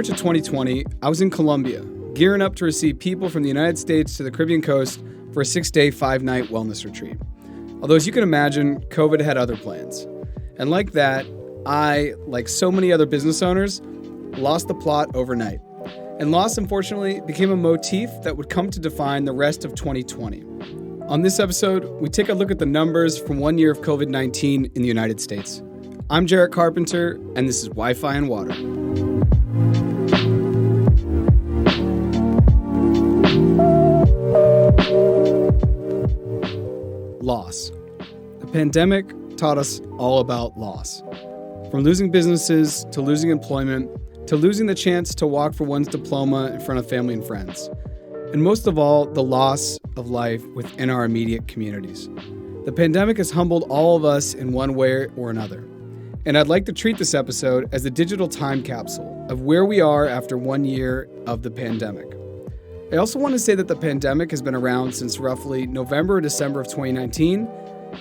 March of 2020, I was in Colombia, gearing up to receive people from the United States to the Caribbean coast for a 6-day, 5-night wellness retreat. Although, as you can imagine, COVID had other plans. And like that, I, like so many other business owners, lost the plot overnight. And loss, unfortunately, became a motif that would come to define the rest of 2020. On this episode, we take a look at the numbers from 1 year of COVID-19 in the United States. I'm Jarrett Carpenter, and this is Wi-Fi and Water. Loss. The pandemic taught us all about loss. From losing businesses, to losing employment, to losing the chance to walk for one's diploma in front of family and friends. And most of all, the loss of life within our immediate communities. The pandemic has humbled all of us in one way or another. And I'd like to treat this episode as a digital time capsule of where we are after 1 year of the pandemic. I also want to say that the pandemic has been around since roughly November or December of 2019,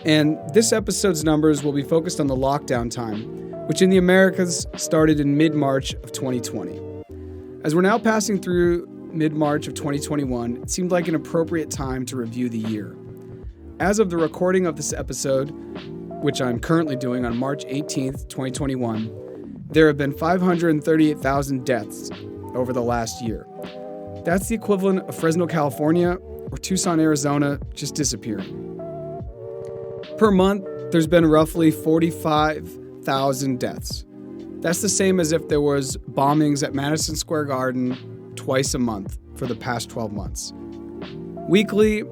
and this episode's numbers will be focused on the lockdown time, which in the Americas started in mid-March of 2020. As we're now passing through mid-March of 2021, it seemed like an appropriate time to review the year. As of the recording of this episode, which I'm currently doing on March 18th, 2021, there have been 538,000 deaths over the last year. That's the equivalent of Fresno, California, or Tucson, Arizona, just disappearing. Per month, there's been roughly 45,000 deaths. That's the same as if there was bombings at Madison Square Garden twice a month for the past 12 months. Weekly,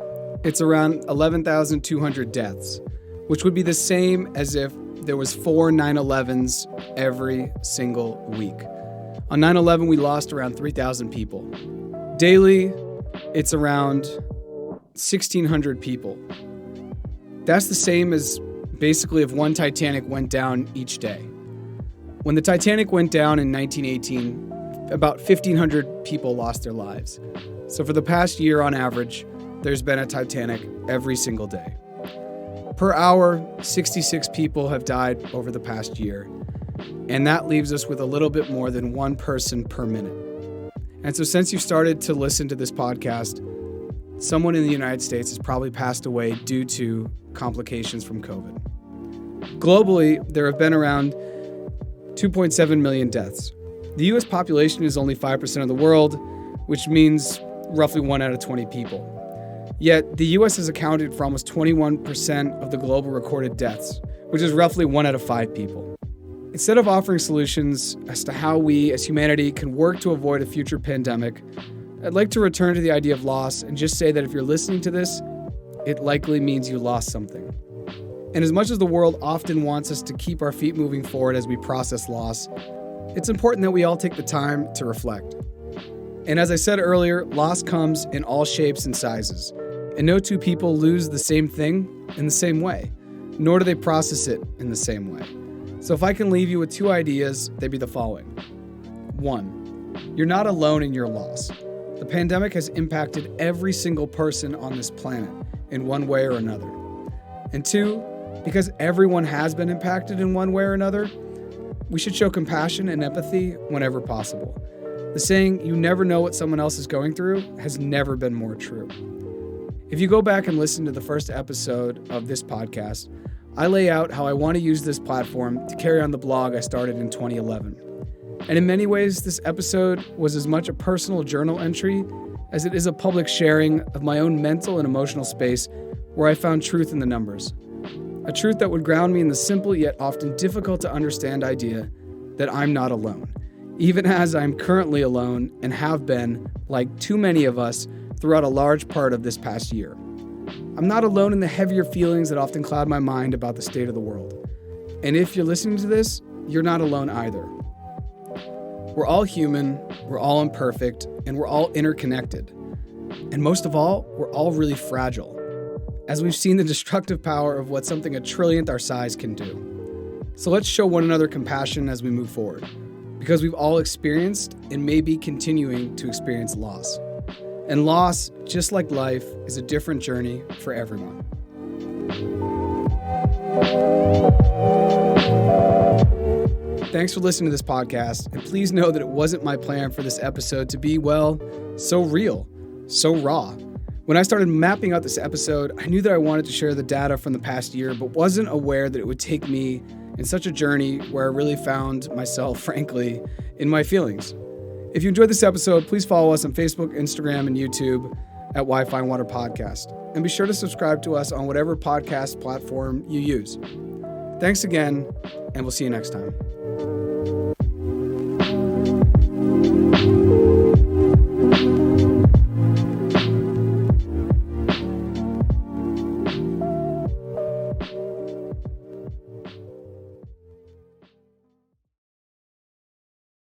it's around 11,200 deaths, which would be the same as if there was 4 9/11s every single week. On 9/11, we lost around 3,000 people. Daily, it's around 1,600 people. That's the same as basically if one Titanic went down each day. When the Titanic went down in 1918, about 1,500 people lost their lives. So for the past year, on average, there's been a Titanic every single day. Per hour, 66 people have died over the past year, and that leaves us with a little bit more than one person per minute. And so since you started to listen to this podcast, someone in the United States has probably passed away due to complications from COVID. Globally, there have been around 2.7 million deaths. The U.S. population is only 5% of the world, which means roughly 1 out of 20 people. Yet, the U.S. has accounted for almost 21% of the global recorded deaths, which is roughly 1 out of 5 people. Instead of offering solutions as to how we, as humanity, can work to avoid a future pandemic, I'd like to return to the idea of loss and just say that if you're listening to this, it likely means you lost something. And as much as the world often wants us to keep our feet moving forward as we process loss, it's important that we all take the time to reflect. And as I said earlier, loss comes in all shapes and sizes, and no two people lose the same thing in the same way, nor do they process it in the same way. So if I can leave you with 2 ideas, they'd be the following. 1, you're not alone in your loss. The pandemic has impacted every single person on this planet in one way or another. And 2, because everyone has been impacted in one way or another, we should show compassion and empathy whenever possible. The saying, you never know what someone else is going through, has never been more true. If you go back and listen to the first episode of this podcast, I lay out how I want to use this platform to carry on the blog I started in 2011. And in many ways, this episode was as much a personal journal entry as it is a public sharing of my own mental and emotional space where I found truth in the numbers. A truth that would ground me in the simple yet often difficult to understand idea that I'm not alone, even as I'm currently alone and have been, like too many of us, throughout a large part of this past year. I'm not alone in the heavier feelings that often cloud my mind about the state of the world. And if you're listening to this, you're not alone either. We're all human, we're all imperfect, and we're all interconnected. And most of all, we're all really fragile, as we've seen the destructive power of what something a trillionth our size can do. So let's show one another compassion as we move forward, because we've all experienced and may be continuing to experience loss. And loss, just like life, is a different journey for everyone. Thanks for listening to this podcast, and please know that it wasn't my plan for this episode to be, well, so real, so raw. When I started mapping out this episode, I knew that I wanted to share the data from the past year, but wasn't aware that it would take me in such a journey where I really found myself, frankly, in my feelings. If you enjoyed this episode, please follow us on Facebook, Instagram, and YouTube at Wifi Water Podcast. And be sure to subscribe to us on whatever podcast platform you use. Thanks again, and we'll see you next time.